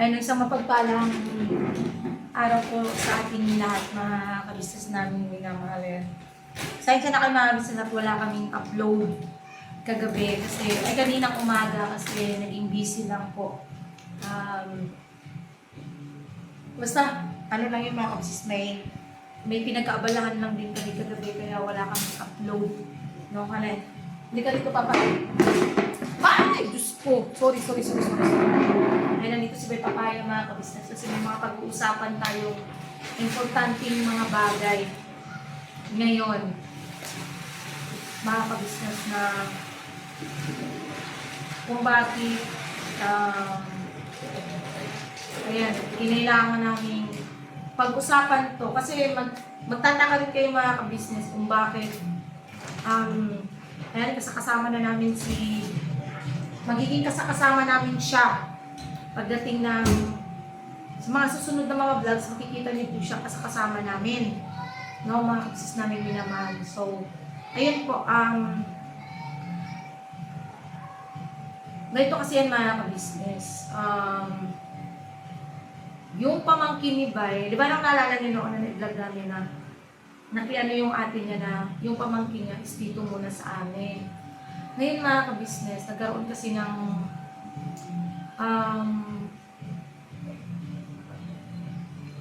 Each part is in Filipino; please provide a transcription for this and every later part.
Ayun, isang mapagpalang araw po sa ating lahat, mga kabisnes namin minamahal. Sayang na kayo mga kabisnes at wala kaming upload kagabi kasi, ay kaninang umaga kasi naging busy lang po. Basta, ano lang yung mga kabisnes, may pinagkaabalahan lang din kami kagabi kaya wala kaming upload. No, kanan. Hindi ka dito papa. Ay! Diyos ko! Sorry. Ay, nandito si Bay Papaya mga kabisnes kasi may mga pag-uusapan tayong importanteng mga bagay ngayon. Mga kabisnes na kung bakit ayan, kinailangan namin pag-usapan to kasi magtataka rin kayo mga kabisnes kung bakit ayan, kasama na namin magiging kasama namin siya pagdating ng sa mga susunod na mga vlogs, makikita niyo po siya kasama namin, no, mga kabisnes namin minamahal. So ayun po, ganito kasi yan mga kabisnes, yung pamangkin ni Bay, di ba nang naalala niyo noon na nag-vlog namin na nakiano yung atin niya na yung pamangkin niya is dito muna sa amin. Ngayon mga kabisnes, nagkaroon kasi ng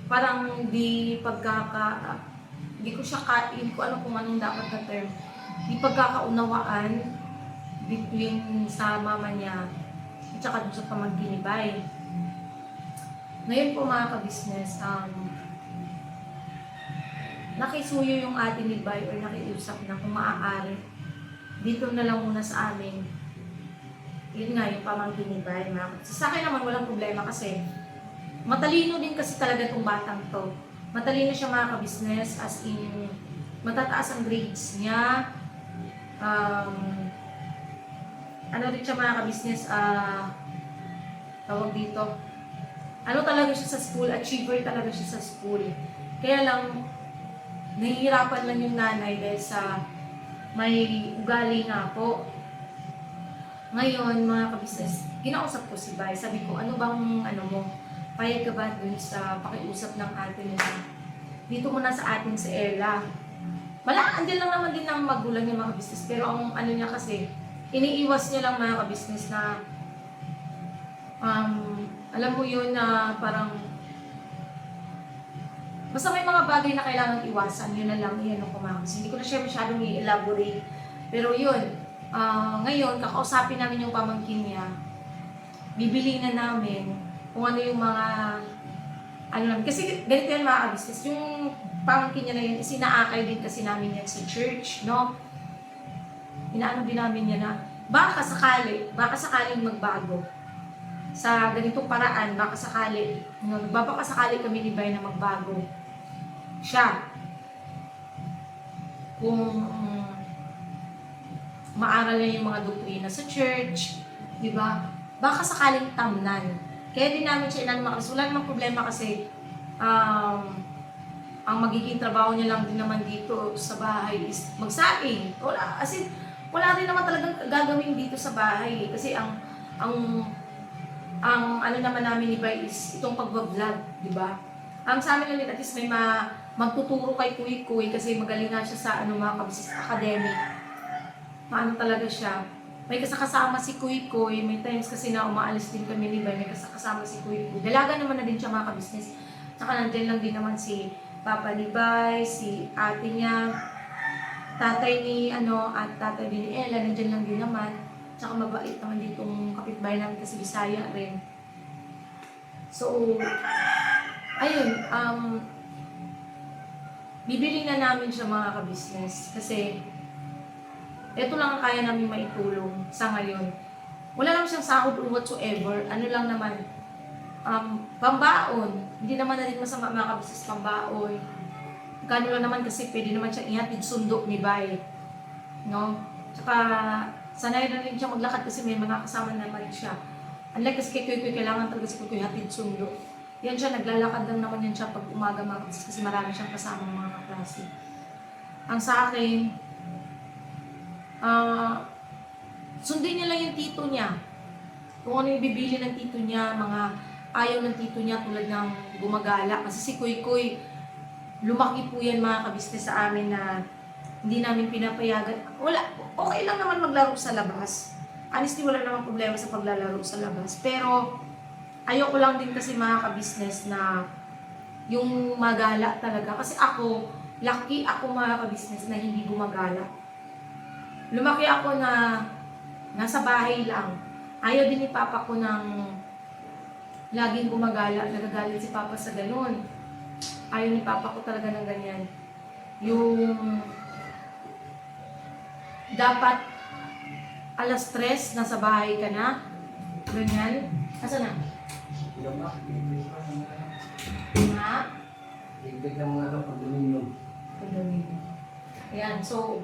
parang hindi ko siya kain ko ano kung anong dapat na term, di pagkakaunawaan between sa mama niya at saka dun sa pamangkin ni Bay. Ngayon po mga kabisnes, nakisuyo yung atin ni Bay or nakiusap na kung maaari dito na lang muna sa amin. Yun nga, yung pamangkin ni Bay. Sa akin naman walang problema kasi matalino din kasi talaga itong batang to. Matalino siya mga kabisnes, as in matataas ang grades niya. Ano rin siya mga kabisnes, tawag dito, ano talaga siya sa school, achiever talaga siya sa school. Kaya lang, nahihirapan lang yung nanay dahil sa may ugali nga po. Ngayon, mga kabisnes, kinausap ko si Bay. Sabi ko, ano bang, payag ka ba dun sa pakiusap ng atin na dito muna sa atin si Ella? Andyan lang naman din ng magulang niya mga kabisnes. Pero ang ano niya kasi, iniiwas niya lang mga kabisnes na, alam mo yun na parang, basta may mga bagay na kailangan iwasan, yun na lang, yan ang kumakabis. Hindi ko na siya masyadong i-elaborate. Pero yun, ngayon, kakausapin namin yung pamangkin niya. Bibili na namin kung ano yung mga, kasi ganito yan mga kabisnes. Yung pamangkin niya na yun, sinaakay din kasi namin yan sa church, no? Inaano din namin yan na, baka sakaling magbago. Sa ganitong paraan, baka sakali kami ni Bay na magbago siya. Kung maaral niya yung mga doktrina sa church, di ba? Baka sakaling tamnan. Kaya din namin siya inanong kasi wala namang problema kasi ang magiging trabaho niya lang din naman dito sa bahay is magsaing. Wala rin naman talagang gagawin dito sa bahay kasi ang ano naman namin ni Bay is itong pagbablog, di ba? Ang sa amin lang din, at least may magtuturo kay Kuy kasi magaling nga siya sa mga kabisnes academic. Maano talaga siya. May kasama si Kuy, may times kasi na umaalis din kami ni Bay, may kasama si Kuy. Dalaga naman na din siya mga kabisnes. Tsaka nandiyan lang din naman si Papa ni Bay, si ate niya, tatay ni at tatay din ni Ella, nandiyan lang din naman. Tsaka mabait naman ditong kapitbahay namin kasi Bisaya rin. So, ayun, bibili na namin siya mga kabisnes kasi ito lang ang kaya namin maitulong sa ngayon. Wala naman siyang sahod or whatsoever. Ano lang naman, pambaon. Hindi naman na rin masama mga kabisnes pambaon. Gano'n lang naman kasi pwede naman siya ihatid sundo ni Bay. No? Tsaka, sanay na rin siya maglakad kasi may mga kasama naman siya. Unlike kasi kay Kuy, kailangan talaga si Kuy hatid sundo. Yan siya, naglalakad lang naman yan siya pag umaga mga kabisnes kasi marami siyang kasama mga kaklase. Ang sa akin, sundin niya lang yung tito niya. Kung ano yung bibili ng tito niya, mga ayaw ng tito niya tulad ng gumagala. Kasi si Kuy Kuy, lumaki po yan mga kabisnes sa amin na hindi namin pinapayagan. Wala, okay lang naman maglaro sa labas. Honestly, wala namang problema sa paglalaro sa labas. Pero, ayoko lang din kasi mga kabisnes na yung magala talaga. Kasi ako, lucky ako mga kabisnes na hindi gumagala. Lumaki ako na nasa bahay lang. Ayaw din ni Papa ko ng laging gumagala. Nagagalit si Papa sa ganun. Ayaw ni Papa ko talaga ng ganyan. Yung dapat alas 3, nasa bahay ka na. Ganyan. Asa na? Ha? Higpit ng mga pag-dominion. Pag-dominion. Ayan, so,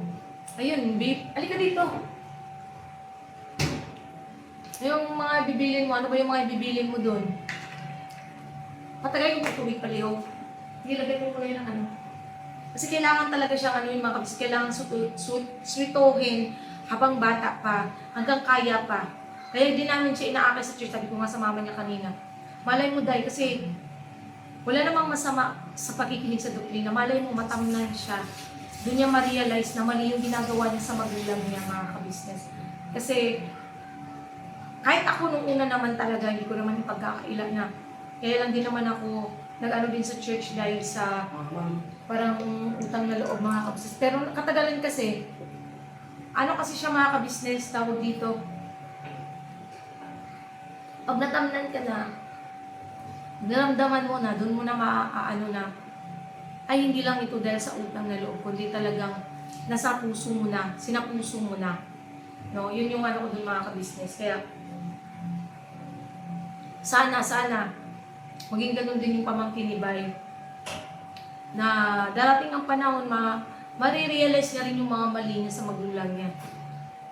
ayun, babe. Alika dito. Yung mga bibilin mo, ano ba yung mga bibilin mo doon? Patagal yung tubig paliho. Sige, lagay mo muna yun ng ano. Kasi kailangan talaga siyang ano yung mga kabis, kailangan sweetohin habang bata pa, hanggang kaya pa. Kaya hindi namin siya inaakay sa church, sabi ko nga sa mama niya kanina. Malay mo dahil kasi wala namang masama sa pagkikinig sa doktrina. Malay mo matamnan siya. Doon niya ma-realize na mali yung ginagawa niya sa magulang niya mga kabisnes. Kasi kahit ako nung una naman talaga, hindi ko naman ipagkakaila na kaya lang din naman ako nag-ano din sa church dahil sa parang utang na loob mga kabisnes. Pero katagalan kasi, ano kasi siya mga kabisnes, tawag dito, pag natamnan ka na, naramdaman mo na, doon mo na maaano na, ay hindi lang ito dahil sa utang na loob, kundi talagang nasa puso mo na, sinapuso mo na. No, yun yung ano ko dun mga kabisnes. Kaya, sana, maging ganun din yung pamangkin ni Bay. Na darating ang panahon, marirealize niya rin yung mga mali niya sa magulang niya.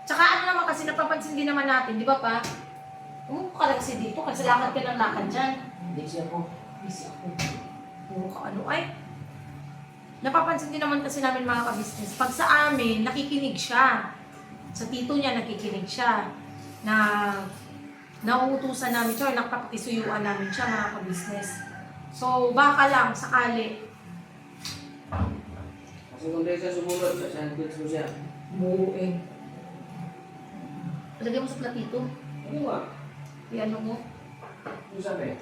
Tsaka ano naman kasi napapansin din naman natin, di ba pa? Umupo ka lang kasi dito, kasi lakad ka ng lakad dyan. Busy ako. Puro ka ano ay. Napapansin din naman kasi namin mga kabisnes, pag sa amin, nakikinig siya. Sa tito niya, nakikinig siya. Na nauutusan namin siya, or nakapakisuyuan namin siya mga kabisnes. So, baka lang, sakali. Kasi kung dahil siya sumunod, siya mo siya. Buuin. Lagyan mo sa platito. Ano ba? Iano mo. Ano sabi?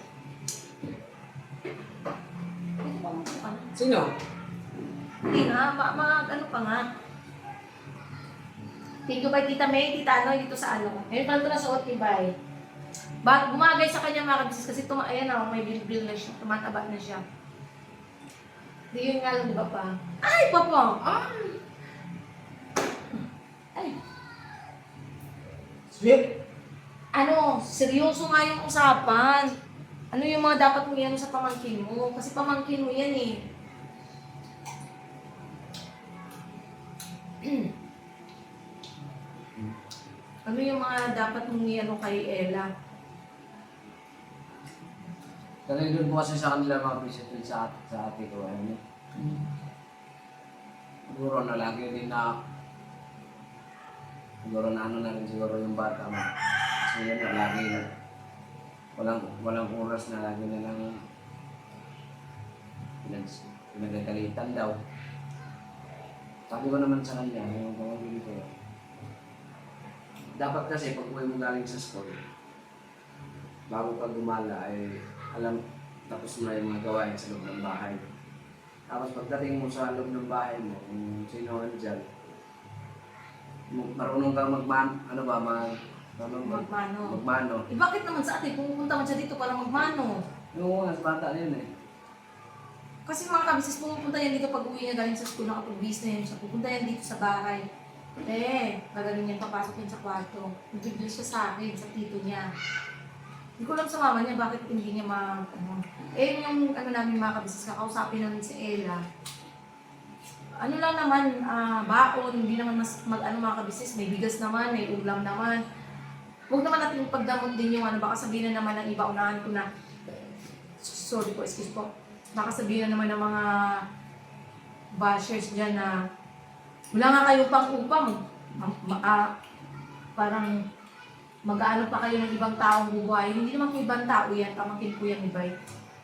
Ito pa mo ka na. Sino? Hindi nga, ano pa nga. Thank you kay Tita May, Tita Ano, dito sa ano. Ngayon pa ito na suot ni Bay. Bumagay sa kanya mga kabisnes kasi ayan na, may bilbil na siya, tumataba na siya. Di yun nga lang, di ba pa? Ay, papa! Ay! Sweet! Ano, seryoso nga yung usapan. Ano yung mga dapat mo yan sa pamangkin mo? Kasi pamangkin mo yan eh. Ano yung mga dapat mong ano kay Ella? Kasi doon po kasi sa kanila mga visit sa ate ko. Ano? Siguro na lagi din na siguro na ano na rin siguro yung bata mo. Kasi yun na lagi na walang oras na lagi na lang pinagagalitan daw. Sabi ko naman sa kanya, yung pamangkin ko, dapat kasi pag uwi mo galing sa school, bago ka gumala ay alam, tapos mo na yung mga gawain sa loob ng bahay. Tapos pagdating mo sa loob ng bahay mo, kung sino andyan, marunong kang Magmano. magmano. Eh bakit naman sa atin, pumunta man siya dito para magmano? Yung mga bata na yun eh. Kasi mga kabisis, pumupunta yan dito pag uwi niya galing sa school, nakapag-bis na yun siya. Pupunta yan dito sa bahay. Gagaling yan, papasok yan sa kwarto. Bibigil siya sa akin, sa tito niya. Hindi ko lang sa mama niya bakit hindi niya yung ano namin mga kabisis, kakausapin namin si Ella. Ano lang naman, baon, hindi naman mga kabisis, may bigas naman, may ulam naman. Huwag naman natin pagdamot din yung baka sabihin na naman ng iba, unahan ko na. Sorry po, excuse po. Baka sabihin na naman ng mga bashers dyan na wala nga kayo pang upang. Parang mag-aano pa kayo ng ibang taong bubuhay. Hindi naman po ibang tao yan, pamangkin po yan ni Bay.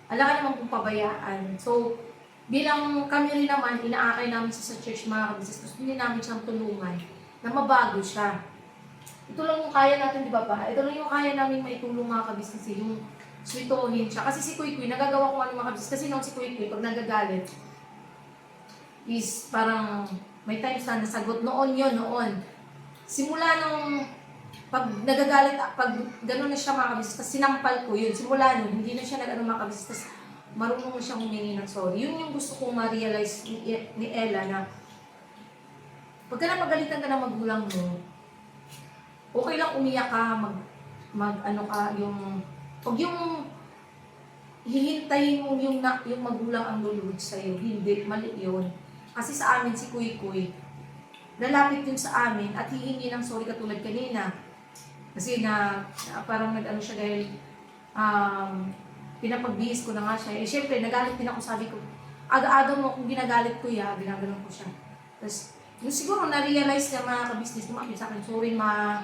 Alam ka naman kung pabayaan. So, bilang kami rin naman, inaakay namin sa church mga kabisnes. Gusto din namin siyang tulungan na mabago siya. Ito lang yung kaya natin, di ba ba? Ito lang yung kaya namin maitulong mga kabisnes. Yung sweetohin siya. Kasi si Kuy Kuy, nagagawa ko ano mga kabisnes. Kasi noong si Kuy Kuy, pag nagagalit, is parang may times na nasagot. Noon yon noon. Simula nung pag nagagalit, pag gano'n na siya mga kabisnes, tas sinampal ko yun. Simula nun, hindi na siya nag-ano mga kabisnes, tas marunong na siyang humingi ng sorry. Yun yung gusto kong ma-realize ni Ella na pagka napagalitan ka ng magulang mo, okay lang umiyak ka, ano ka, pag yung hihintayin mo yung magulang ang lulunod sa'yo, hindi, mali yun. Kasi sa amin si Kuy Kuy, lalapit yun sa amin at hihingi ng sorry katulad kanina. Kasi parang nag-ano siya dahil pinapagbihis ko na nga siya. Eh, syempre, nagalit din ako, sabi ko, aga-aga mo kung ginagalit ko ginaganon ko siya. Tapos, yung siguro na-realize niya mga kabisnes, lumapit sa akin, sorry ma,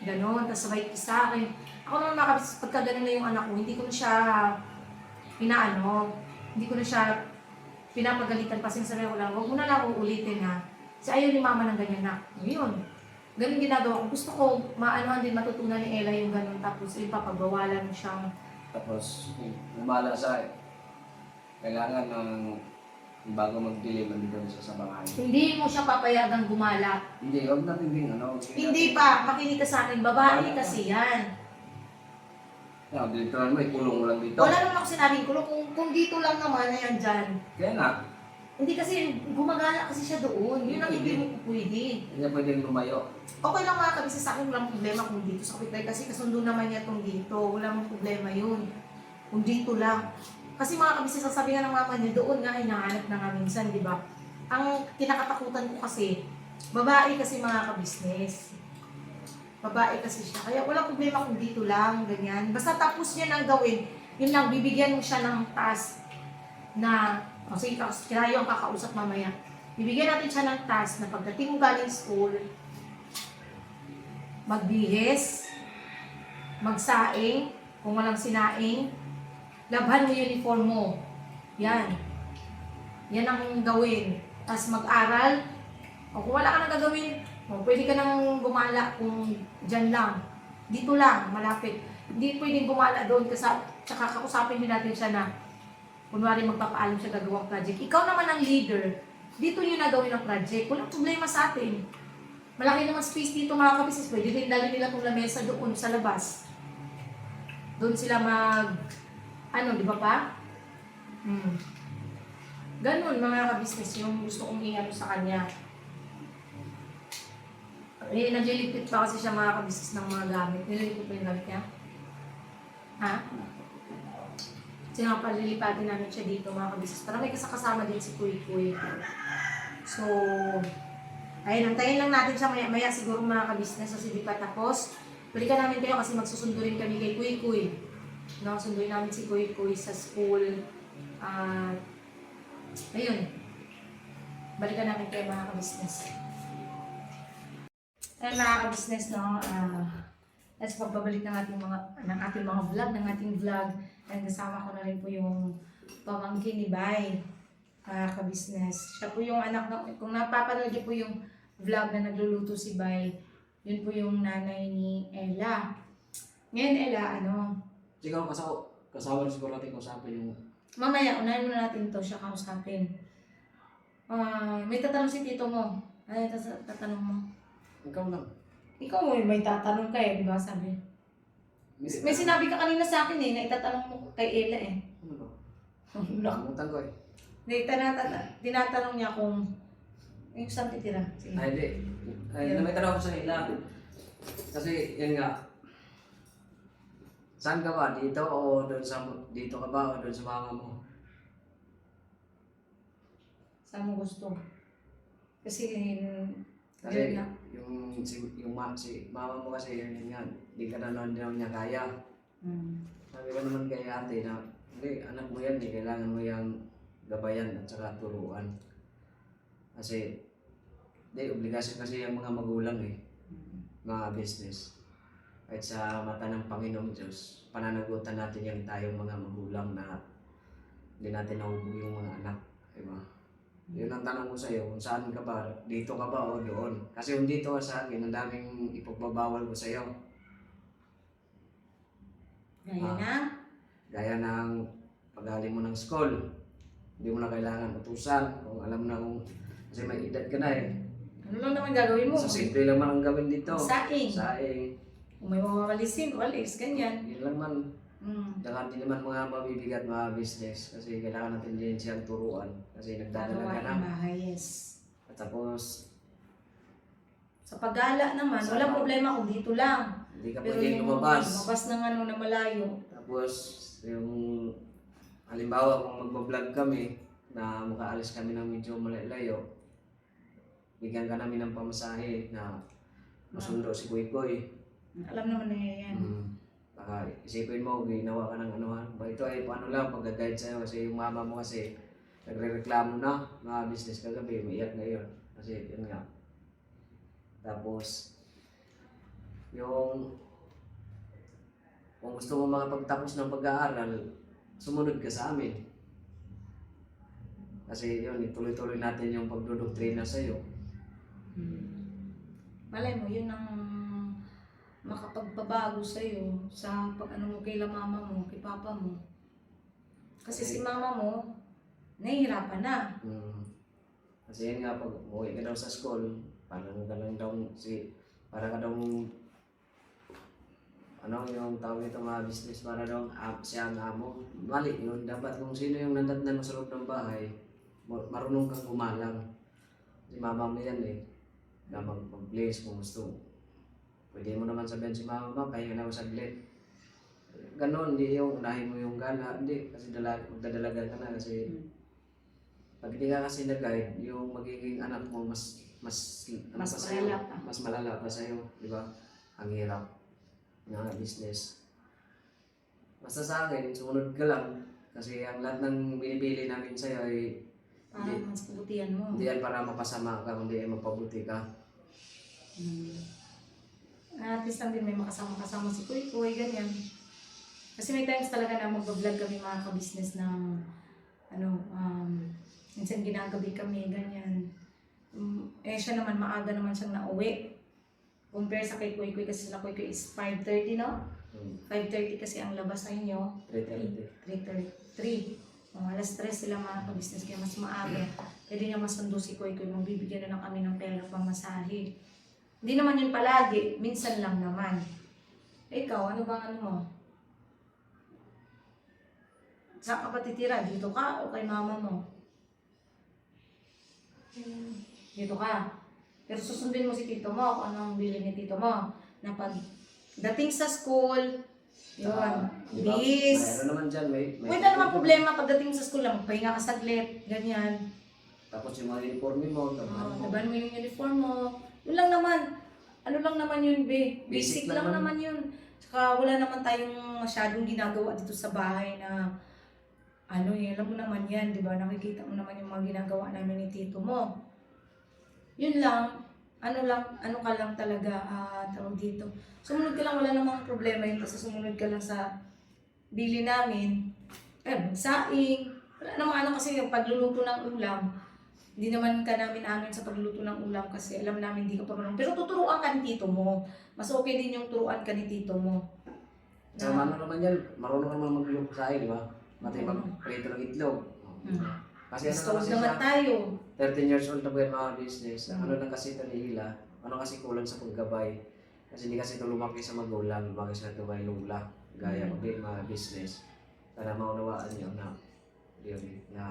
gano'n, tapos sabay ki sa akin. Ako naman mga kabisnes, pagka gano'n na yung anak ko, hindi ko na siya hindi ko na siya pinapagalitan pa, sinasabi ko lang, huwag mo na lang uulitin ha. Kasi ayaw ni mama ng ganyan na, yun. Ganun ginagawa ko. Gusto ko maanohan din matutunan ni Ella yung ganun. Tapos yung papagawalan siyang. Tapos, umala sa kailangan ng bago magdilim, nandito na siya sa bahay. Hindi mo siya papayagang gumala. Hindi, huwag natin din Hindi pa. Makinig ka sa akin. Babae kasi yan. Dito naman, may kulong mo lang dito. Wala naman ako sinabing kulong. Kung dito lang naman, ayan dyan. Kaya na. Hindi kasi, gumagala kasi siya doon. Yun ang hindi mo pwede. Hindi niya pwedeng lumayo. Okay lang mga kabisa sa akin, walang problema kung dito sa kapitbahay. Kasi kasundo naman niya itong dito. Wala mong problema yun. Kung dito lang. Kasi mga kabisa, sasabi nga ng mama niya, doon nga hinahanap na nga minsan, di ba? Ang kinakatakutan ko kasi, babae kasi mga kabisnes. Babae kasi siya. Kaya walang problema kung dito lang, ganyan. Basta tapos niya nang gawin, yun lang, bibigyan mo siya ng task na, sige, kinayo ang kakausap mamaya. Bibigyan natin siya ng task na pagdating mo galing school, magbihis, magsaing, kung walang sinaing, labhan mo yung uniform mo. Yan. Yan ang gawin. Tapos mag-aral. O kung wala ka nang gagawin, pwede ka nang gumala kung dyan lang. Dito lang, malapit. Hindi pwedeng gumala doon kasi tsaka kakusapin din natin siya na kunwari magpapaalam siya gagawang project. Ikaw naman ang leader. Dito nyo na gawin ang project. Walang problema sa atin. Malaki naman space dito mga kabisis. Pwede din dali nila itong lamesa doon sa labas. Doon sila di ba pa? Ganun mga kabisnes yung gusto kong i-ano sa kanya. Eh, nagliligpit pa kasi siya mga kabisnes ng mga gamit. Niligpit pa yung gamit niya? Ha? Kasi nga palilipatin namin siya dito mga kabisnes. Para may kasama din si Kuy Kuy. So, ayun, antayin lang natin siya maya siguro mga kabisnes kasi di pa tapos. Balikan namin kayo kasi magsusundo rin kami kay Kuy Kuy. Sunduin namin si Kuy Kuy sa school. Ayun. Balikan namin kayo mga kabisnes. Ayun mga kabisnes, no? Let's pagbabalik ng ating mga vlog, And kasama ko na rin po yung pamangkin ni Bay. Kabisnes. Siya po yung anak na, kung napapanood niyo po yung vlog na nagluluto si Bay, yun po yung nanay ni Ella. Ngayon, Ella, Siguro kasama siguro natin kausapin yung... Mamaya, unahin muna natin to siya kausapin. May tatanong si tito mo. Ano tatanong mo? Ikaw lang. Ikaw may tatanong ka di ba sabi? May sinabi ka kanina sa akin na itatanong mo kay Ella Ano ba? Nakalimutan ko tinatanong niya kung yung saan titira. Sige. Hindi. May tanong ko sa Ella. Kasi yun nga, saan ka ba? Dito o dito ka ba o doon sa mama mo? Saan mo gusto? Kasi yung mama mo kasi yun nga, hindi ka na niya kaya. Sabi ko naman kay ate na, hindi, anak mo yan, kailangan mo yung gabayan at saka turuan. Kasi, obligasyon kasi yung mga magulang mga business. Kahit sa mata ng Panginoong Diyos, pananagutan natin yung tayong mga magulang na hindi natin nahubog yung mga anak. Diba? Yun ang tanong ko sa'yo, kung saan ka ba? Dito ka ba o doon? Kasi kung dito ka sa akin, ang daming ipagbabawal ko sa'yo. Gaya Ah. na. Gaya ng pag-alim mo ng school. Hindi mo na kailangan utusan. Kung alam na kung... Kasi may edad ka na eh. Ano lang naman gagawin mo? So simple lang man ang gawin dito. Saing. Saing. Kung may mawawalisin, walis, ganyan. Yun lang man. Mm. Saka hindi naman mga mabibigat mga business. Kasi kailangan natin din siyang turuan. Kasi nagdadala ka na. Gawain bahay, yes. At tapos, Sa paggala naman, Sa walang pag- problema kung dito lang. hindi ka Pero pwedeng yung lumabas. lumabas ng ano na malayo. Tapos, yung halimbawa kung magbablog kami na makaalis kami ng medyo malayo, bigyan ka namin ng pamasahe na masundo si Kuy Kuy. Alam naman na yan. Baka isipin mo, ginawa ka ng ano ha. Ba ito ay paano lang pag-guide sa'yo kasi yung mama mo kasi nagre-reklamo na mga business kagabi, umiiyak na yun. Kasi yun nga. Tapos, yung kung gusto mo makapagtapos ng pag-aaral, sumunod ka sa amin. Kasi yun, ituloy-tuloy natin yung pagdodoktrina sa'yo. Malay mo, yun ang makapagpabago sa'yo sa pag-ano mo kay mama mo, kay papa mo. Kasi si mama mo, nahihirapan na. Kasi yun nga, pag umuwi ka daw sa school, parang ka lang daw para ka daw ano yung tawag ito mga business para daw siya ang amo. Mali yun. Dapat kung sino yung nandatnan mo sa loob ng bahay, marunong kang gumalang. Si mama mo yan eh. Na mag-place kung gusto. Pwede mo naman sabihin si mama, pahinga na ako saglit. Ganon, hindi yung unahin mo yung gala. Hindi, kasi magdadalaga ka na kasi pag hindi ka kasi nag-guide, yung magiging anak mo mas malala pa. Mas malala pa sa'yo, di ba? Ang hirap ng business. Basta sa akin, sumunod ka lang. Kasi ang lahat ng binibili namin sa'yo ay Para mas pabutihan mo. hindi yan para mapasama ka, kundi ay mapabuti ka. At least lang din may makasama-kasama si Kuy Kuy, ganyan. Kasi may times talaga na mag-vlog kami mga ka-business ng minsan ginagabi kami, ganyan. Siya naman, maaga naman siyang nauwi. Compare sa kay Kuy Kuy kasi sila Kuy Kuy is 5:30, no? 5:30 kasi ang labas sa inyo. 3:33. Alas 3 sila mga ka-business kaya mas maaga. Pwede niya masundo si Kuy Kuy, magbibigyan na lang kami ng pera pang masahe. Hindi naman yun palagi, minsan lang naman. Ikaw, ano bang ano mo? Saan ka pa titira? Dito ka o kay mama mo? Dito ka. Pero susundin mo si tito mo kung anong bili ni tito mo. Na pag dating sa school, yun, bis. Mayroon naman dyan, may Wala naman problema pagdating sa school lang, magpahinga ka saglit, ganyan. Tapos yung mga uniforme mo, Laban mo yung uniform mo. Yun lang naman. Ano lang naman yun, be? Basic Basic lang naman. naman yun. Tsaka wala naman tayong masyadong ginagawa dito sa bahay na alam mo naman yan, di ba? Nakikita mo naman yung mga ginagawa namin ni tito mo. Yun lang, ano ka lang talaga, tawag dito. Sumunod ka lang, wala namang problema yun kasi sumunod ka lang sa bili namin. Magsaing. Wala namang kasi yung pagluluto ng ulam. Hindi naman ka namin sa pagluluto ng ulam kasi alam namin hindi ka pa marunong. Pero tuturuan ka ni tito mo. Mas okay din yung turuan ka ni tito mo. So, ano naman yan, marunong naman magluluto sa di ba? Mati magprito ng itlog. Kasi ano Stove kasi naman siya, tayo. 13 years old na po yung mga business. Ano lang kasi ito ni Hila, ano kasi kulang sa paggabay. Kasi hindi kasi ito lumaki sa magulang, lumaki sa ito may lula. Gaya ko din mga business. Para maunawaan niyo na yun, na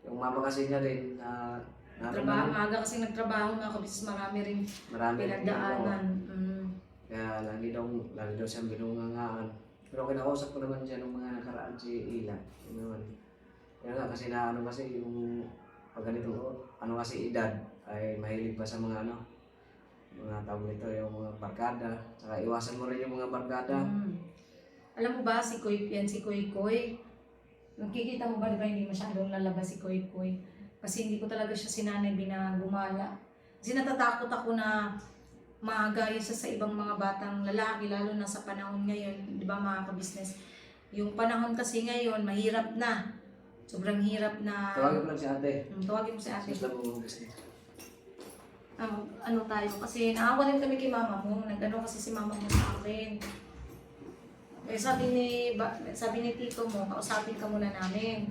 yung mama kasi niya rin na Trabaho, maaga kasi nagtrabaho mga kabis, marami rin marami rin pinagdaanan. Kaya lagi daw siyang binungangaan. Pero kinakausap ko naman siya nung mga nakaraan si Ila. Yun naman. Kaya nga kasi kasi yung pag ganito kasi edad ay mahilig pa sa mga mga tawag nito yung mga barkada. Saka iwasan mo rin yung mga barkada. Alam mo ba si Kuy Kuy? Nakikita mo ba, di ba hindi masyadong lalabas si Kuy Kuy? Kasi hindi ko talaga siya sinanay binagumala. Kasi natatakot ako na magaya siya sa ibang mga batang lalaki, lalo na sa panahon ngayon, di ba mga ka-business? Yung panahon kasi ngayon, mahirap na. Sobrang hirap na. Tawagin ko lang si ate. Tawagin mo si ate. Gusto mo kasi. Ano tayo? Kasi naawa rin kami kay mama mo. Nag-ano kasi si mama mo sa akin. Eh, sabi ni tito mo, kausapin ka muna namin.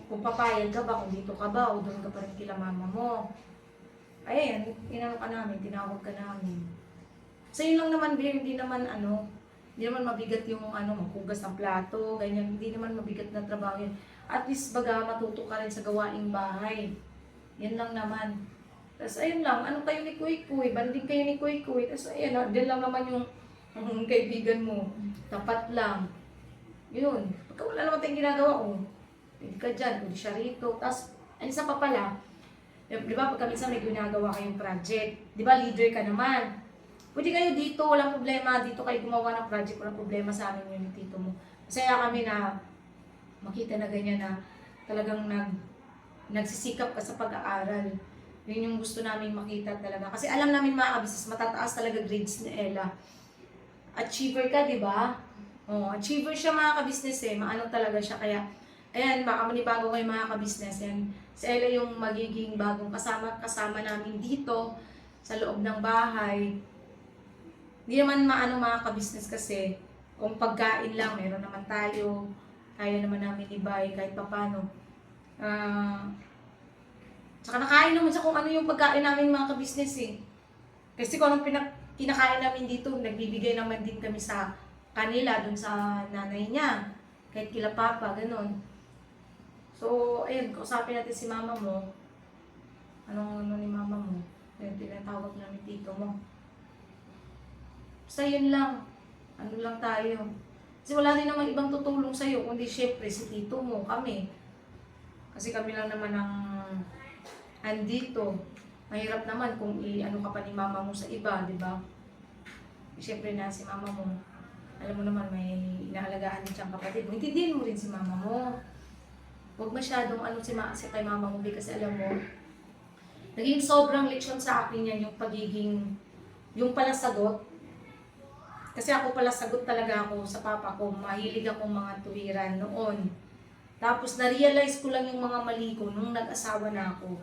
Kung papayag ka ba, kung dito ka ba, o doon ka pa rin kila mama mo. Ayan, tinawag ka namin, tinawag ka namin. So yun lang naman, Bear, hindi naman mabigat yung maghugas ng plato, ganyan, hindi naman mabigat na trabaho yun. At least baga matuto ka rin sa gawaing bahay. Yan lang naman. Tapos ayun lang, ano kayo ni Kuy Kuy, banding kayo ni Kuy Kuy. Tapos ayun, din lang naman yung kaibigan mo. Tapat lang. Yun. Pagka wala naman tayong ginagawa, pwede ka dyan, pwede siya rito. Tapos, isa pa pala, di ba pagka minsan may ginagawa kayong project, di ba leader ka naman. Pwede kayo dito, walang problema, dito kayo gumawa ng project, walang problema sa amin yun, tito mo. Masaya kami na makita na ganyan na talagang nagsisikap ka sa pag-aaral. Yun yung gusto namin makita talaga. Kasi alam namin mga kabisnes, matataas talaga grades ni Ella. Achiever ka, di ba? Achiever siya mga kabisnes maano talaga siya. Kaya, ayan, baka manibago kayo mga kabisnes. Yan, si Ella yung magiging bagong kasama namin dito sa loob ng bahay. Hindi naman maano mga kabisnes kasi kung pagkain lang, meron naman tayo. Kaya naman namin ibay kahit papano. Tsaka nakain naman siya kung ano yung pagkain namin mga kabisnes Kasi kung anong kinakain namin dito, nagbibigay naman din kami sa kanila, dun sa nanay niya. Kahit kila papa, ganun. So, ayun, kausapin natin si mama mo. Anong ni mama mo? Ayun, tinatawag namin tito mo. Basta yun lang. Ano lang tayo. Kasi wala rin naman ibang tutulong sa'yo, kundi syempre si tito mo, kami. Kasi kami lang naman ang andito. Mahirap naman kung ano ka pa ni mama mo sa iba, di ba? Siyempre na si mama mo, alam mo naman may inaalagaan din siyang kapatid mo. Intindihin mo rin si mama mo. Huwag masyadong si kay mama mo kasi alam mo, naging sobrang leksyon sa akin yan yung pala sagot. Kasi ako pala sagot talaga ako sa papa ko, mahilig akong mga tuwiran noon. Tapos na-realize ko lang yung mga mali ko nung nag-asawa na ako.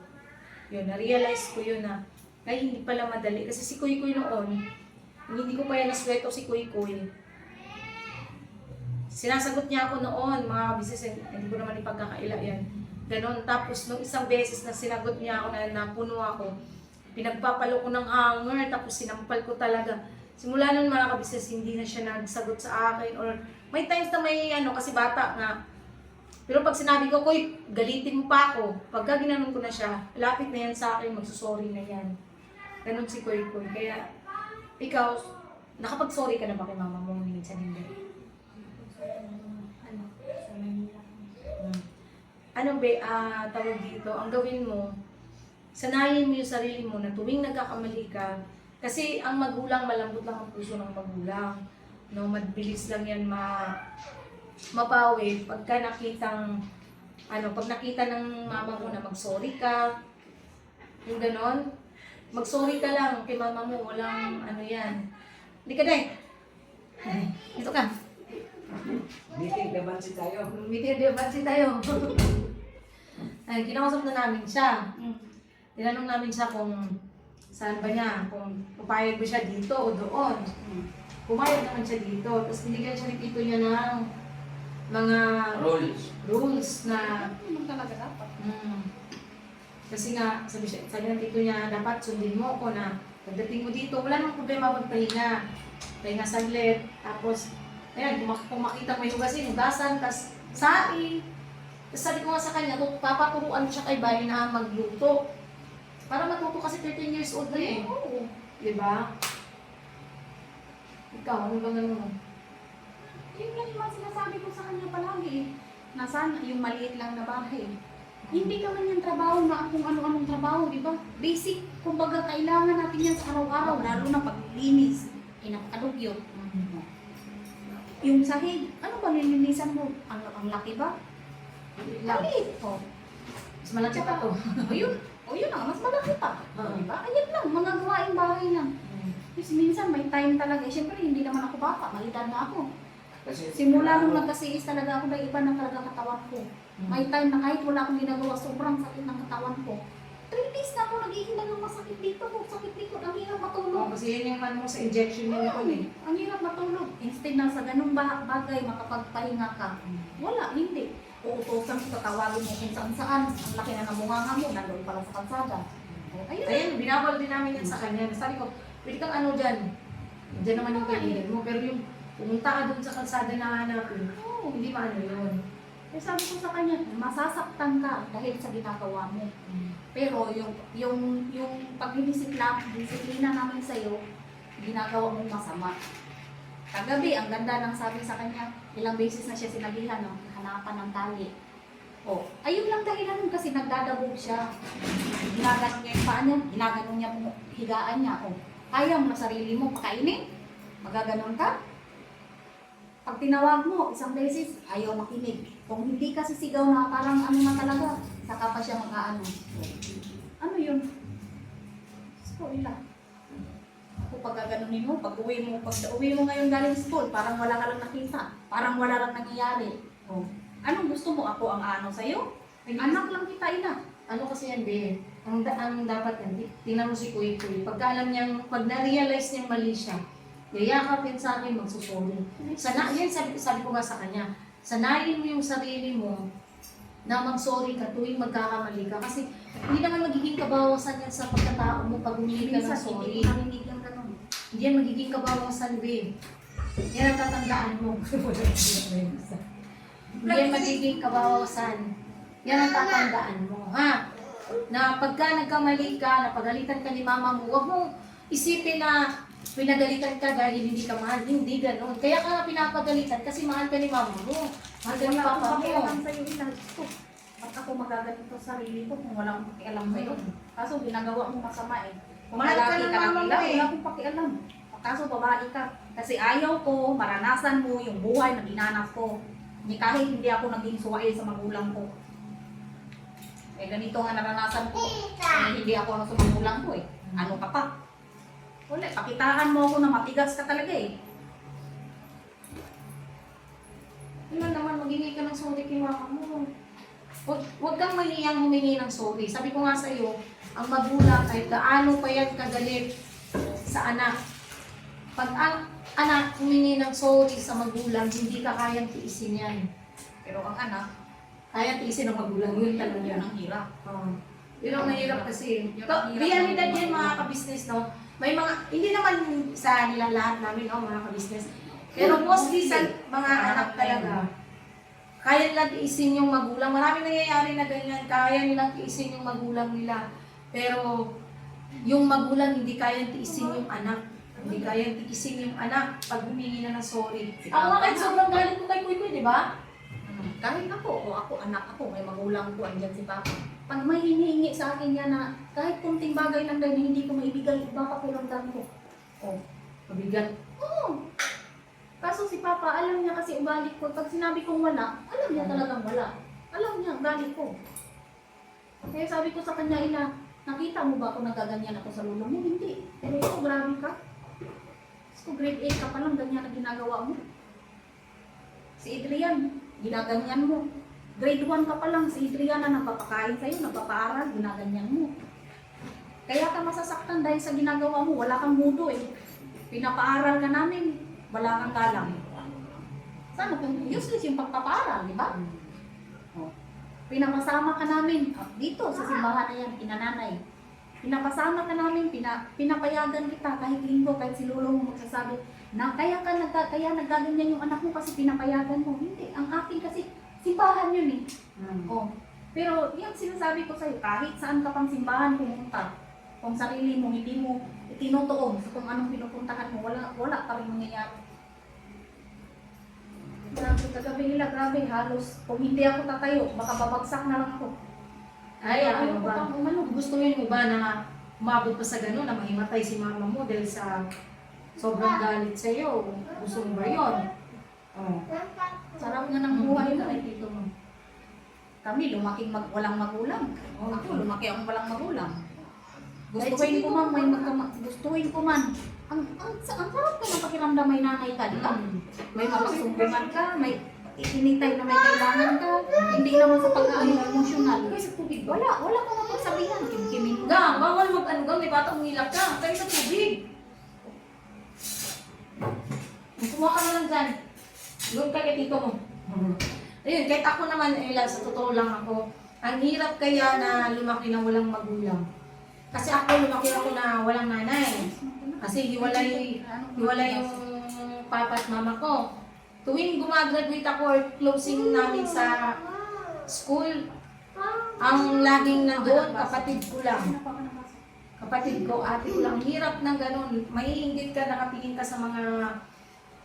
Yun, na-realize ko yun na hindi pala madali. Kasi si Kuy Kuy noon, hindi ko pa yan nasweto si Kuy Kuy. Sinasagot niya ako noon, mga kabisnes, hindi ko naman ipagkakaila yan. Ganon. Tapos nung isang beses na sinagot niya ako na napuno ako, pinagpapalo ko ng hanger, tapos sinampal ko talaga. Simula nun mga kabisnes, hindi na siya nagsagot sa akin. Or may times na may kasi bata nga. Pero pag sinabi ko, Kuy, galitin mo pa ako. Pagka ginanon ko na siya, lapit na yan sa akin, magsusorry na yan. Ganon si Kuy Kuy. Kaya, ikaw, nakapag-sorry ka na ba kay mama mo? Minsan hindi. Tawag dito, ang gawin mo, sanayin mo yung sarili mo na tuwing nagkakamali ka, kasi ang magulang, malambot lang ang puso ng magulang. No, mabilis lang yan mapawi pagka pag nakita ng mama mo na mag-sorry ka, yung ganon, mag-sorry ka lang kay mama mo, walang yan. Hindi ka dahil. Dito ka. Meeting debansi tayo. Meeting debansi tayo. Ay, kinausap na namin siya. Tinanong namin siya kung saan ba niya, kung pupayag ba siya dito o doon. Pumayag naman siya dito. Tapos binigyan siya ni tito niya ng mga rules na talaga dapat. Kasi nga, sabi ng tito niya, dapat sundin mo ako na pagdating mo dito, wala namang problema magpahinga. Pahinga saglit. Tapos, ayan, kung makita mo yung hugasan, tapos saing. Tapos sabi ko nga sa kanya, papaturuan siya kay Bay na magluto. Para matuto kasi 13 years old na Diba? Ikaw, ano ba ganun? Yun lang yung sinasabi ko sa kanya palagi. Nasaan yung maliit lang na bahay. Hindi ka man yung trabaho na kung ano-anong trabaho, di ba? Basic, kumbaga kailangan natin yan sa araw-araw, lalo na paglilinis. Napakadugyot. Yung sahig, ano ba nilinisan mo? Ang laki ba? Maliit po. Mas malaki pa to. O yun na, mas malaki pa. Oo. Diba? Ayan lang, mga gawaing bahay lang. Kasi minsan may time talaga. Siyempre, hindi naman ako bata. Malitan na ako. Kasi Simula nung nagkasiis talaga ako, iba na talaga katawan ko. Mm. May time na kahit wala akong ginagawa, sobrang sakit ng katawan ko. 3 days na ako naghihinga ng masakit dito ko. Sakit dito. Ang hirap matulog. Oo, kasi yan yung ano mo sa injection mo yun eh. Ang hirap matulog. Instead na sa ganung bagay, makapagpahinga ka. Wala, hindi. Uutosan ko, tatawagin mo kung saan-saan. Ang laki na ng munganga mo, nandoon pala sa kalsada. Ayun. Ayan, binabal din namin yan sa kanya. Sabi ko, pwede kang ano dyan. Diyan naman yung kaibigan mo. Pero yung pumunta ka dun sa kalsada na hanapin, Oo. hindi maano yun. Eh, sabi ko sa kanya, masasaktan ka dahil sa ginagawa mo. Pero yung pagdidisiplina namin sa'yo, ginagawa mong masama. Kagabi, ang ganda ng sabi sa kanya, ilang beses na siya sinabihan ng hanapan ng tali. O, ayun lang dahilan nun kasi nagdadabog siya. Ginaganon niya yung paa niya, ginaganon niya yung higaan niya. O, kaya mo na sarili mo pakainin? Magaganon ka? Pag tinawag mo, isang beses, ayaw makinig. Kung hindi ka sisigaw na parang ano na talaga, saka pa siya mag-aano. Ano yun? So, ila. Ako pag gaganunin mo, pag uwi mo ngayon galing school, parang wala ka lang nakita. Parang wala lang nangyayari. Oh. Anong gusto mo? Ako ang ano sa'yo? Anak lang kita, ina. Ano kasi yan, Ben? Ang dapat yan, tingnan mo si Kuy Kuy. Pagka alam niyang, pag na-realize niyang mali siya, yayakapin sa akin, magsusorry. Yan, sabi ko nga sa kanya, sanayin mo yung sarili mo na mag-sorry ka tuwing magkakamali ka. Kasi hindi naman magiging kabawasan yan sa pagkatao mo pag humingi ka ng Minsan, sorry. hindi ko narinig yung ganun. Hindi yan magiging kabawasan, Ben. Yan ang tatandaan mo. Hindi yan magiging kabawasan. Yan ang tatandaan mo, ha? Na pagka nagkamali ka, napagalitan ka ni mama mo, huwag mong isipin na pinagalitan ka dahil hindi ka mahal. Hindi ganun. Kaya ka nga pinapagalitan kasi mahal ka ni mama mo. Mahal ka ni Wala papa akong mo. pakialam sa'yo, ina. Gusto. Ba't ako magaganito sa sarili ko kung wala akong pakialam sa'yo? Kaso ginagawa mo masama eh. Kung Mahal ka lalaki ng ka mama lang mo eh. wala akong pakialam. Kaso babae ka. Kasi ayaw ko, maranasan mo yung buhay na dinanas ko. Kahit hindi ako naging suwail sa magulang ko. Eh ganito nga naranasan ko. Hindi ako sa magulang ko eh. Ano ka pa? Wala, pakitaan mo ako na matigas ka talaga eh. Ano naman, maghingi ka ng sorry kay mama mo. Huwag kang mahiyang humingi ng sorry. Sabi ko nga sa iyo, ang magulang kahit gaano pa yan kagalit sa anak. Pag ang anak humingi ng sorry sa magulang, hindi ka kayang tiisin yan. Pero ang anak, Kaya tiisin ng magulang, yun yun talaga. ang hirap. Yun ang mahirap kasi. Yun ang hirap. Realidad yan mga kabisnes, no? May mga, hindi naman sa nila lahat namin, no, mga kabisnes. Pero mostly sa mga anak talaga, kaya nilang tiisin yung magulang. Maraming nangyayari na ganyan, kaya nilang tiisin yung magulang nila. Pero yung magulang hindi kayang tiisin yung anak. Hindi kayang tiisin yung anak pag humingi na ng sorry. Ako nga kahit sobrang galit ko kay Kuy Kuy, di ba? Kahit ako, o ako, anak ako, may magulang ko, andyan si Papa. Pag may hinihingi sa akin yan na kahit kunting bagay lang dahil hindi ko maibigay, baka pakiramdam ko. Oh, Mabigat. oo. Kaso si Papa, alam niya kasi ugali ko. Pag sinabi kong wala, alam niya talagang wala. Alam niya, ugali ko. Kaya sabi ko sa kanya, ina, nakita mo ba kung nagaganyan ako sa lulo mo? Hindi. Pero ikaw, grabe ka. So, grade 8 ka pa lang, ganyan ang ginagawa mo. Si Adrian, ginaganyan mo. Grade 1 ka pa lang, si Adrian na nagpapakain sa'yo, nagpapaaral, ginaganyan mo. Kaya ka masasaktan dahil sa ginagawa mo, wala kang mudo eh. Pinapaaral ka namin, wala kang galang. Sana kung useless yung pagpapaaral, di ba? Oh. Pinapasama ka namin dito sa simbahan na yan, pinananay. Pinapasama ka namin, pinapayagan kita kahit linggo, kahit si lolo mo magsasabi na kaya naggaganyan yung anak mo kasi pinapayagan mo. Hindi, ang akin kasi simbahan yun eh. Oh. Pero yung sinasabi ko sa'yo, kahit saan ka pang simbahan pumunta, kung sarili mo, hindi mo itinutuog sa kung anong pinupuntahan mo, wala pa rin mangyayari. Grabe, kagabi nila, grabe, halos, kung hindi ako tatayo, baka babagsak na lang ako. Ay, ano Ayaw ko ba? pang umano. Gustuhin mo ba na umabot pa sa gano'n na mahimatay si mama mo dahil sa sobrang galit sa iyo? Gusto mo ba yun? Oh. Sarap nga ng buhay mo. Ay, dito mo. Kami, lumaking walang magulang. Oo. Ako, lumaki akong walang magulang. Kahit Gustuhin ko siguro man, may gustuhin ko man. Ang sarap ka ng pakiramdam may nanay ka, di ba? May mapagsumbungan ka, may initay na may kailangan ka. Hindi naman sa pag-aano emosyonal. Kaya sa tubig ba? Wala ka naman sabihan. Kimkimin mo. Ga, bawal mag-ano ga, may batang umilak ka. Tayo sa tubig. Kumuha ka na lang dyan. Doon ka kay tito mo. Ayun, kahit ako naman, Ella, sa totoo lang ako, ang hirap kaya na lumaki na walang magulang. Kasi ako, lumaki ako na walang nanay. Kasi hiwalay yung papa at mama ko. Tuwing gumagraduate ako or closing namin sa school, ang laging nandun, kapatid ko lang. Kapatid ko, ate ko lang. Hirap ng ganun. Maiinggit ka, nakatingin ka sa mga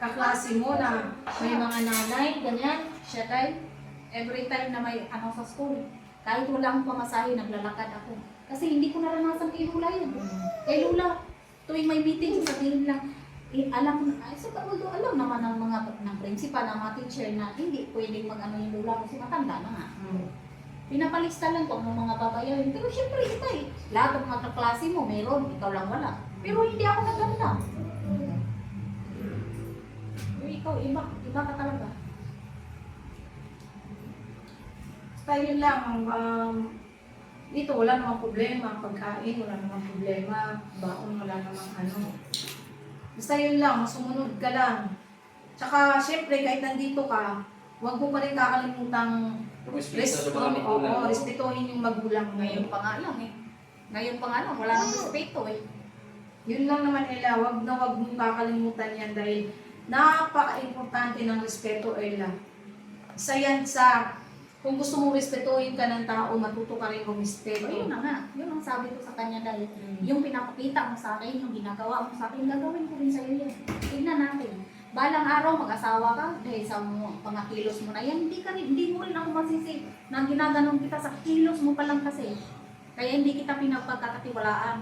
kaklase mo na may mga nanay, ganyan. Siya tayo, every time na may ano sa school, kahit wala akong pamasahe, naglalakad ako. Kasi hindi ko naranasan kay Lula yun. Kay Lula, tuwing may meeting, sabihin lang, alam naman ng mga ng principal, ng mga teacher na hindi pwedeng mag-ano yung Lula kasi matanda na nga. Pinapalista lang kung anong mga babayarin. Pero syempre iba eh. Lahat ng mga kaklase mo, meron, ikaw lang wala. Pero hindi ako naganda. Pero ikaw, iba ka talaga. Basta yun lang, dito wala namang problema, pagkain, wala namang problema, baon, wala namang ano. Basta yun lang, sumunod ka lang. Tsaka, syempre, kahit nandito ka, huwag mo pa rin kakalimutang respetuhin yung magulang Ngayon ngayon. pa nga lang eh. Ngayon pa nga lang, wala nang respeto eh. Yun lang naman, Ella, huwag mong kakalimutan yan dahil napaka-importante ng respeto, Ella. Isa yan sa, kung gusto mong respetuhin ka ng tao, matuto ka rin So, rumispeto. yun na nga. Yun ang sabi ko sa kanya dahil yung pinapakita mo sa akin, yung ginagawa mo sa akin, gagawin ko rin sa'yo yan. Tignan natin. Balang araw, mag-asawa ka dahil sa mga kilos mo na yan, hindi mo rin ako masisi na ginaganon kita sa kilos mo pa lang kasi. Kaya hindi kita pinapagkakatiwalaan.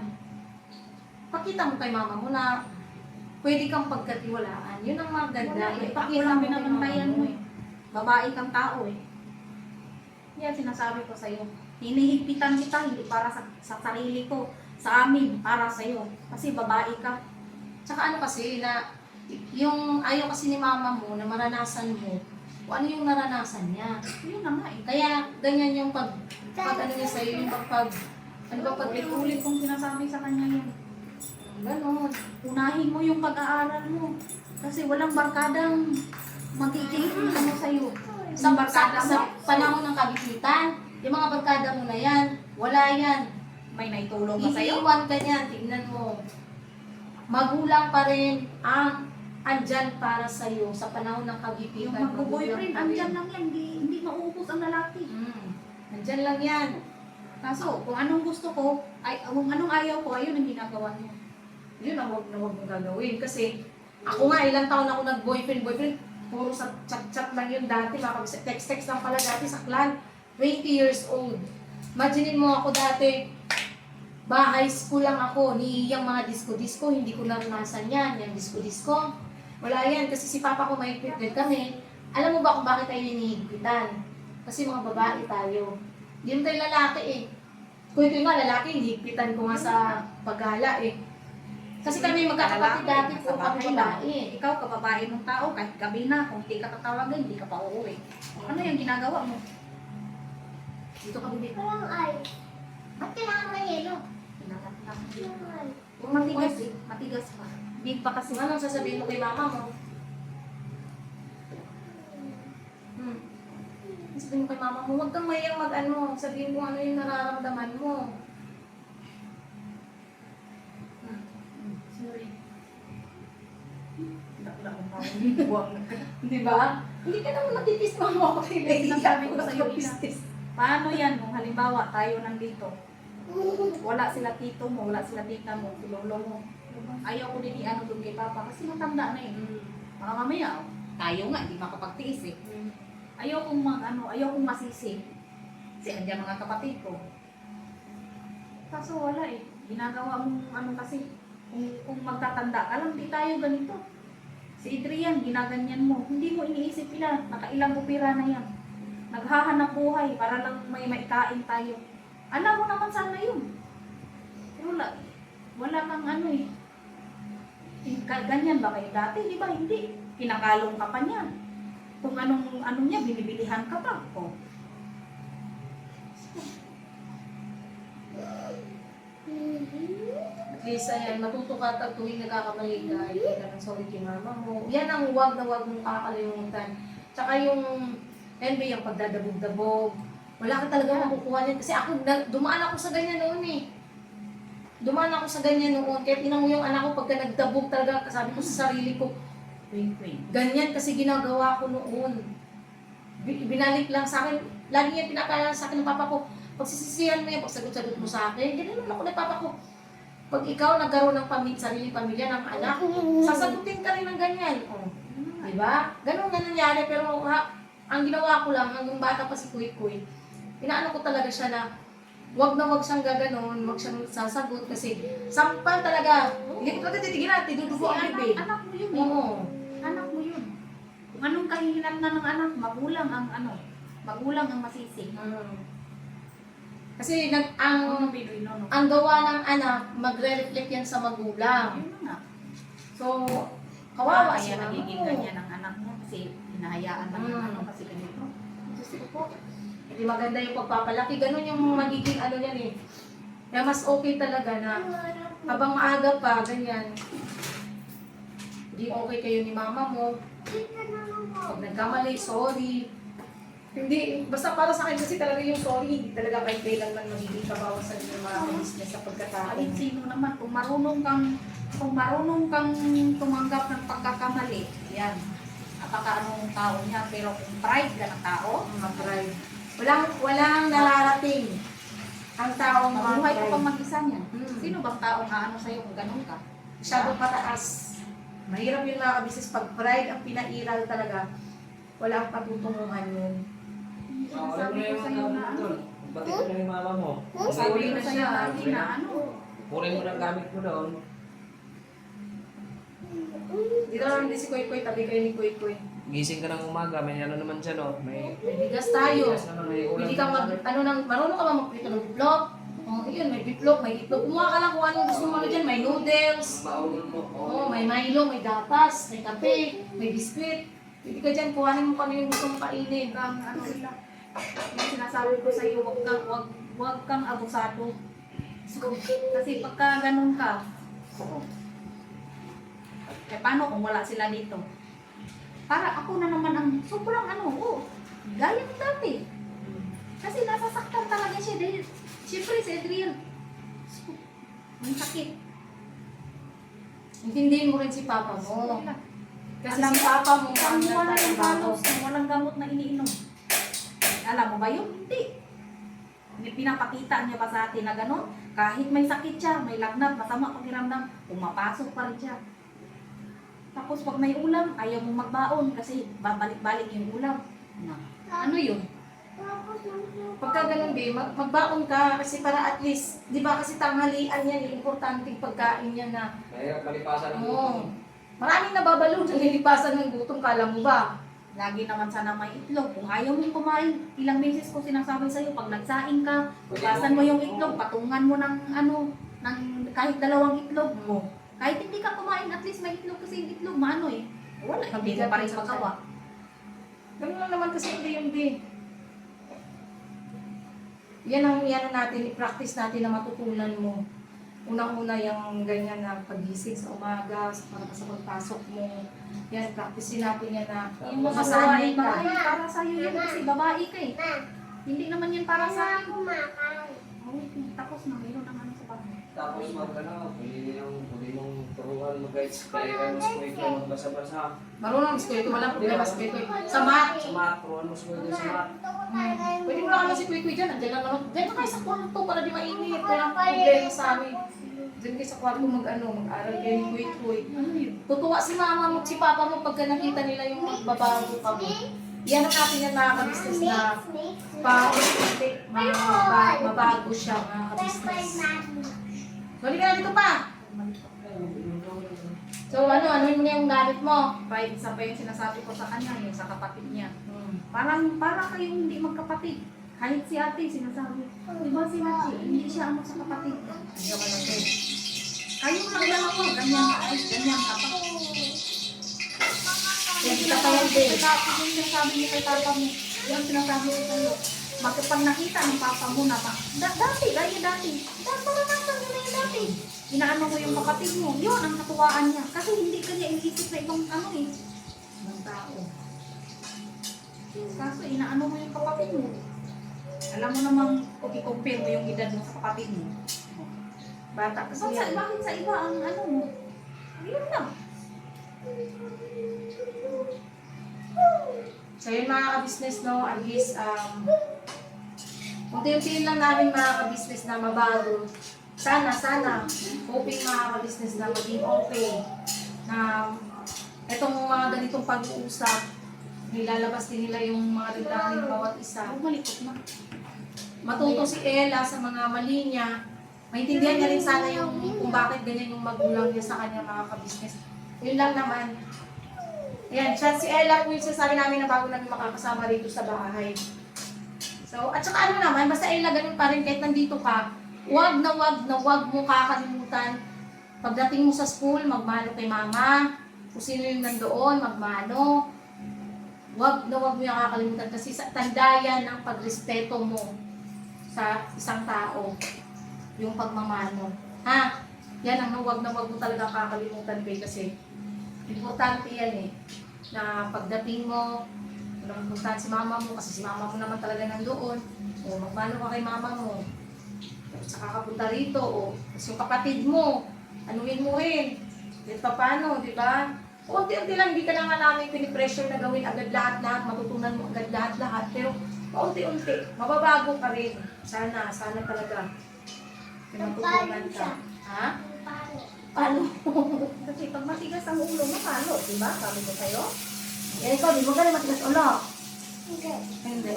Pakita mo kay mama mo na pwede kang pagkatiwalaan. Yun ang maganda. Wala eh. Ako Ipakita lang mo kay binabantayan mama mo eh. Babae kang tao eh. Yan sinasabi ko sa'yo. Hinihigpitan kita, hindi para sa sarili ko. Sa amin, para sa'yo. Kasi babae ka. Tsaka ano kasi na yung ayaw kasi ni mama mo na maranasan mo kung ano yung naranasan niya. Yun na nga eh. Kaya ganyan yung pag ano niya sa'yo, yung ano ba Ulit kong sinasabi sa kanya yan. ganon. Unahin mo yung pag-aaral mo. Kasi walang barkadang magiging ano sa'yo. Sa, barkada sa mo, panahon ng kabikitan, yung mga barkada mo na yan, wala yan. may naitulong ba sa'yo? Iiwan ka niyan, tignan mo. Magulang pa rin ang andyan para sa'yo sa panahon ng kagipitan. Yung magbo-boyfriend, Magulang pa rin. andyan lang yan. Hindi maubos ang lalaki. Andyan lang yan. Kaso, kung anong gusto ko, kung anong ayaw ko, ayun ang ginagawa niya. Yun ang huwag na huwag mong gagawin. Kasi ako nga, ilang taon ako nag-boyfriend, puro sa chat-chat lang yun dati. Text-text lang pala dati sa clan. 20 years old. Imaginin mo ako dati, high school lang ako, ni yung mga disco-disco, hindi ko naranasan yan. Yung disco-disco, wala yan. Kasi si papa ko may equipment kami. Alam mo ba kung bakit tayo hinihigpitan? Kasi mga babae tayo. Hindi tayo lalaki eh. Kung ito nga lalaki, hinihigpitan ko nga sa paggala eh. Kasi kami magkakapatid dati po kami babae. Ikaw, kababae ng tao, kahit gabi na, kung hindi ka tatawagan, hindi ka pa uuwi. Ano yung ginagawa mo? Dito kami dito. Walang ice. Ba't kailangan ng yelo? Pinakatap. Walang ice. Kung matigas eh, matigas pa. Big pa kasi. Anong sasabihin mo kay mama mo? Sabihin mo kay mama mo, huwag kang mayang mag-ano. Sabihin mo ano yung nararamdaman mo. Sorry. Wala akong mawag. Di ba? Hindi ka naman natitis mama ako kay Lady. Sinasabi ko sa'yo, Ina. business. Paano yan kung halimbawa tayo nandito? Wala sila tito mo, wala sila tita mo, si lolo mo. Ayaw ko din i-ano doon kay papa kasi matanda na eh. Baka mamaya, tayo nga, hindi makapagtiis eh. Ayaw kong ayaw kong masisi. Kasi andyan mga kapatid ko. Kaso wala eh. Ginagawa mong ano kasi, kung magtatanda ka lang, di tayo ganito. Si Adrian, ginaganyan mo. Hindi mo iniisip ilan, nakailang pupira na yan. naghahanap buhay para lang may maikain tayo. Alam mo naman sana yun. Pero wala kang ano eh. Ganyan ba kayo dati? Di ba? Hindi. Kinakalong ka pa niya. Kung anong niya, binibilihan ka pa. Oh. At least, ayan, matuto ka tuwing nagkakamali ka, hindi ka ng sorry kay mama mo. Yan ang huwag na huwag mong kakalimutan. Tsaka yung NB, yung pagdadabog-dabog. Wala ka talaga makukuha niyan. Kasi ako, dumaan ako sa ganyan noon eh. Dumaan ako sa ganyan noon. Kaya tinanong yung anak ko, pagka nagdabog talaga, sabi ko sa sarili ko, Wink. ganyan kasi ginagawa ko noon. Binalik lang sa akin. Lagi niya pinakala sa akin ng papa ko, pagsisisihan mo yan, pagsagot-sagot mo sa akin. Ganyan naman ako ng papa ko. Pag ikaw nagkaroon ng sariling pamilya ng anak, sasagutin ka rin ng ganyan. Oh, di ba? Ganun na nangyari, pero ang ginawa ko lang, hanggang bata pa si Kuy Kuy, inaano ko talaga siya na wag na wag siyang gaganon, wag siyang sasagot kasi sampal talaga. Hindi ko talaga titigilan, tinudugo ang bibig. Anak mo yun eh. Oo. Anak mo yun. Kung anong kahihinat na ng anak, magulang ang masisi. Kasi Ano Bidoy, no? ang gawa ng anak, magre-reflect yan sa magulang. Yun na nga. So, kawawa Kaya siya. nagiging ganyan ang anak mo kasi hinahayaan lang ng ano kasi ganito. Gusto ko po. Hindi maganda yung pagpapalaki. Ganun yung magiging ano yan eh. Kaya mas okay talaga na habang maaga pa, ganyan. Hindi okay kayo ni mama mo. Pag nagkamali, sorry. Hindi, basta para sa akin kasi talaga yung sorry, hindi talaga kahit kailan man magiging kabawasan yung mga business sa pagkatao. Kahit sino naman, kung marunong kang tumanggap ng pagkakamali, yan. Napaka anong tao niya, pero kung pride ka ng tao, Mag-drive. Walang nararating ang taong mabuhay ka mag-drive. pang mag-isa niya. Hmm. Sino bang taong aano sa'yo kung ganun ka? Masyadong pataas. Mahirap yung mga business pag pride ang pinairal talaga. Wala ang patutunguhan yun. Sabi ko sa'yo na ano, Pati ko na yung mama mo. sabi ko na sa'yo siya, lagi na ano, Kunin mo ng gamit mo doon. Dito lang din si Kuy Kuy, tabi kayo ni Kuy Kuy. Gising ka ng umaga, may ano naman dyan, no? May May bigas tayo. bigas naman, may ulam. Pwede ka marunong ka ba magprito ng bitlog? Yun, may bitlog, may itlog. Kumuha ka lang kung anong gusto mo dyan. May noodles, Maulon mo. may Milo, may gatas, may kape, may biskuit. Pwede ka dyan, kuhanin mo kami yung gusto mong kainin. kang ano nila. Yung sinasabi ko sa'yo, wag kang abusado. Kasi pagka ganun ka, eh paano kung wala sila dito? Para ako na naman ang sobrang gaya ng dati. Kasi nasasaktan talaga siya dahil, siyempre si Adrian, ang sakit. Intindihin mo rin si Papa mo. Kasi Alam si mo, Papa mo, Ang wala yung nagtatrabaho. palos, walang gamot na iniinom. Alam mo ba yun? Hindi. Pinapakita niya pa sa atin na gano'n, kahit may sakit siya, may lagnat, masama pakiramdam, pumapasok pa rin siya. Tapos pag may ulam, ayaw mo magbaon kasi babalik-balik yung ulam. Ano yun? Pagka ganun, babe, magbaon ka kasi para at least, di ba kasi tanghalian yan, importanteng pagkain yan na, Mahirap malipasan ng oo, maraming nababalo na lilipasan ng gutom, kala mo ba? Lagi naman sana may itlog. Kung ayaw mong kumain, ilang beses ko sinasabi sa'yo, pag nagsaing ka, bukasan mo yung itlog, patungan mo ng ng kahit 2 itlog mo. Kahit hindi ka kumain, at least may itlog kasi yung itlog, maano eh. Wala, hindi mo pa rin magawa. Ganun lang naman kasi hindi yung day. Yan ang natin, i-practice natin na matutunan mo. Unang-una yung ganyan na pagising sa umaga, para sa pagpasok mo. Yan, practicein natin yan na Yung mga masanay gawain ka. bahay, para sa'yo yan kasi babae ka eh. Hindi naman yan para sa akin. Tapos na, mayroon ang ano sa bahay. Tapos pwede mong turuan mag-guides kaya ka mas pwede magbasa-basa. Marunong si Kuya, walang problema si Kuya. Sa math, Sa math, turuan mo sa pwede sa math. pwede mo lang naman si Kuya dyan. Nandiyan lang naman. Diyan na kayo sa kwarto para di mainit. Walang problema sa amin. Diyan kayo sa kwarto mag-aral kayo ni Kuya. Ano yun? Tutuwa si mama mo at si papa mo pagka nakita nila yung magbabago ka mo. Yan ang natin yan mga kabisnes na mabago siya mga kabisnes. So, hindi ka na dito pa. So, ano mo na yung gamit mo? Pride, isa pa yung sinasabi ko sa kanya, yung sa kapatid niya. Para kayong hindi magkapatid. Kahit si ate, sinasabi, diba si Nachi, hindi siya ano sa kapatid. Hindi ako lang din. Kayong lang dalawa, ganyan ka, ay, ganyan ka pa. Yan, kita pa yan din. Tapos yung sinasabi niya kay tata mo, yung sinasabi ko sa'yo, pag nakita ng papa mo na pa, dati. Naranasan mo na yung dati. Inaano mo yung kapatid mo, yun ang katuwaan niya. Kasi hindi ka niya iniisip na ibang ano eh. Ng tao. Kaso inaano mo yung kapatid mo. Alam mo namang kung i-compare mo yung edad mo sa kapatid mo. Bata kasi yan. Bakit sa iba ang ano mo? Yun lang. So yun mga ka-business, no, at least, unti-untiin lang namin mga ka-business na mabago. Sana, hoping mga ka-business na maging okay. Na itong mga ganitong pag-uusap, nilalabas din nila yung mga reglamin bawat isa. Malikot na. Matuto si Ella sa mga mali niya. Maintindihan niya rin sana yung kung bakit ganyan yung magulang niya sa kanya mga ka-business. Yun lang naman. Ayan, siya si Ella po yung sasabi namin na bago namin makakasama rito sa bahay. So, at saka ano naman, basta Ella ganun pa rin kahit nandito ka, wag mo kakalimutan. Pagdating mo sa school, magmano kay mama. Kung sino yung nandoon, magmano. Wag mo yung kakalimutan kasi tandayan ng pagrespeto mo sa isang tao. Yung pagmamano. Ha? Yan ang wag mo talaga kakalimutan kasi importante yan eh. Na pagdating mo, magpuntahan si mama mo kasi si mama mo naman talaga nandoon. O magmano ka kay mama mo. Saka kapunta rito. O kasi yung kapatid mo, anuhin mo rin. Kahit pa paano, di ba? Unti-unti lang, hindi ka na nga namin pinipressure na gawin agad lahat, matutunan mo agad lahat. Pero paunti-unti, mababago ka rin. Sana talaga. Pinatutunan ka. Ha? Paano? Kasi pag matigas ang ulo mo, halo, di ba? Sabi ko sa'yo. Yan ikaw, di mo ka rin matigas ulo. Hindi.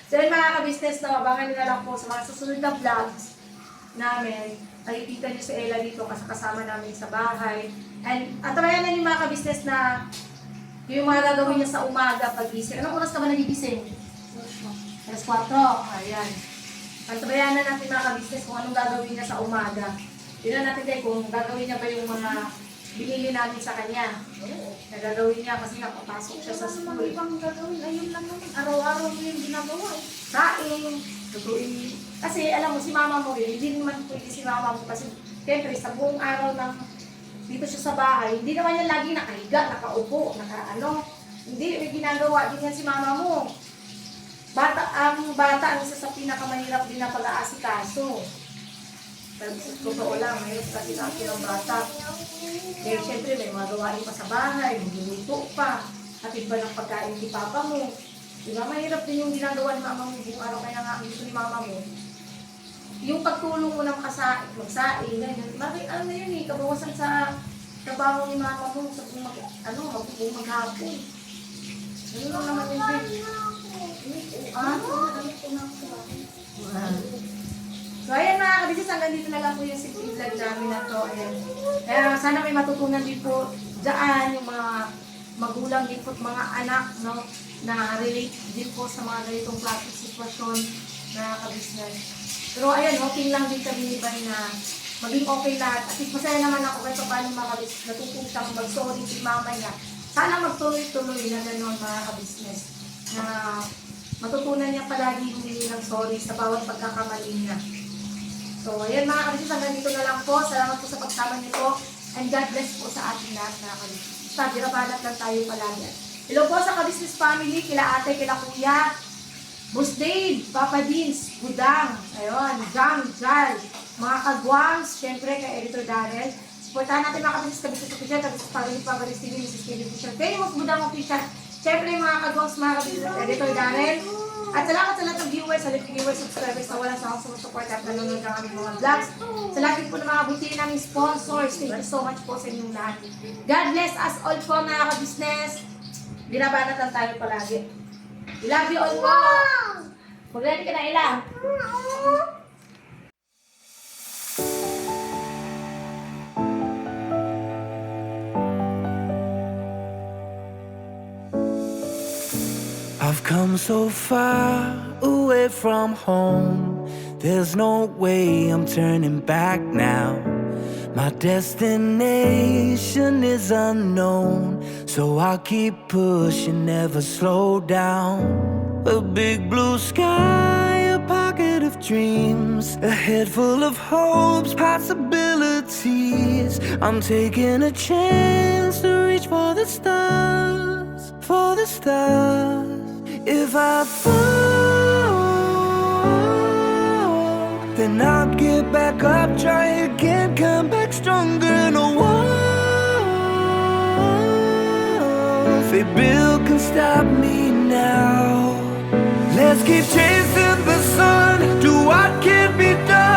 So yun mga ka-business, no, abangan nyo na lang po sa mga susunod na vlogs namin. Nakikita nyo si Ella dito kasama namin sa bahay. And atabayan na yung mga ka-business na yung mga gagawin niya sa umaga pag-gising. Anong oras ka ba nagigising? Alas 4. Ayan. Atabayan na natin mga ka-business kung anong gagawin niya sa umaga. Tignan natin tayo kung gagawin niya ba yung mga binili namin sa kanya. Nagagawin niya kasi nakapasok siya sa Ano school. naman ibang gagawin? Ayun lang naman. Araw-araw mo yung ginagawa eh. Saing, lutuin. Kasi alam mo, si mama mo rin, hindi naman pwede si mama mo kasi siyempre sa buong araw ng dito siya sa bahay, hindi naman yan lagi nakahiga, nakaupo, hindi, may ginagawa din yan si mama mo. Ang bata ang isa sa pinakamahirap din na pag-aasikaso. Pero sa totoo lang, mahirap kasi natin ang bata. Kaya siyempre may mga gawain pa sa bahay, magluluto pa, hatid ba ng pagkain ni papa mo. Diba, mahirap din yung ginagawa ni mama mo buong araw, kaya nga ang gusto ni mama mo. Yung pagtulong mo ng magsaing, ganyan. Bakit ano na yun eh, kabawasan sa trabaho ni mama mo sa maghapon. Ano lang naman yun din. So ayan mga kabisnes, hanggang dito na lang po yung simple vlog namin na to. Ayan. Kaya sana may matutunan din po dyan yung mga magulang din po, mga anak, no, na relate din po sa mga ganitong klaseng sitwasyon na kabisnes. Pero ayan, hoping lang din kami ni Bay na maging okay lahat. At least masaya naman ako kahit paano mga kabisnes. Natutong siyang mag-sorry si mama niya. Sana magtuloy-tuloy na gano'n mga kabisnes. Na matutunan niya palagi humingi ng sorry sa bawat pagkakamali niya. So ayan mga kabisnes, hanggang dito na lang po. Salamat po sa pagsama niyo po. And God bless po sa ating lahat mga kabisnes. Basta dirabanat lang tayo palagi. Hello po sa kabisnes family, kila ate, kila kuya. Boss Dave, Papa Dins, Budang, ayun, Jam, Jal, mga kagwangs, syempre kay Editor Darrell. Supportahan natin mga kabisnes official, kabisnes family, Pagalis TV, Mrs. Kevin Official, famous Budang Official. Syempre mga kagwangs, mga kabisnes, Editor Darrell. At salamat sa lahat ng viewers, sa lahat ng viewers, subscribers na walang sawang sumusupport at nanonood ng aming mga vlogs. Sa lahat po ng mga butihin naming sponsors, thank you so much po sa inyong lahat. God bless us all po mga kabisnes. Binabanat lang tayo palagi. I love you all po. Mag-ready ka na, Ella. come so far away from home. There's no way I'm turning back now. My destination is unknown, so I'll keep pushing, never slow down. A big blue sky, a pocket of dreams, a head full of hopes, possibilities. I'm taking a chance to reach for the stars, for the stars. If I fall, then I'll get back up, try again, come back stronger. No walls they build can stop me now. Let's keep chasing the sun, do what can be done.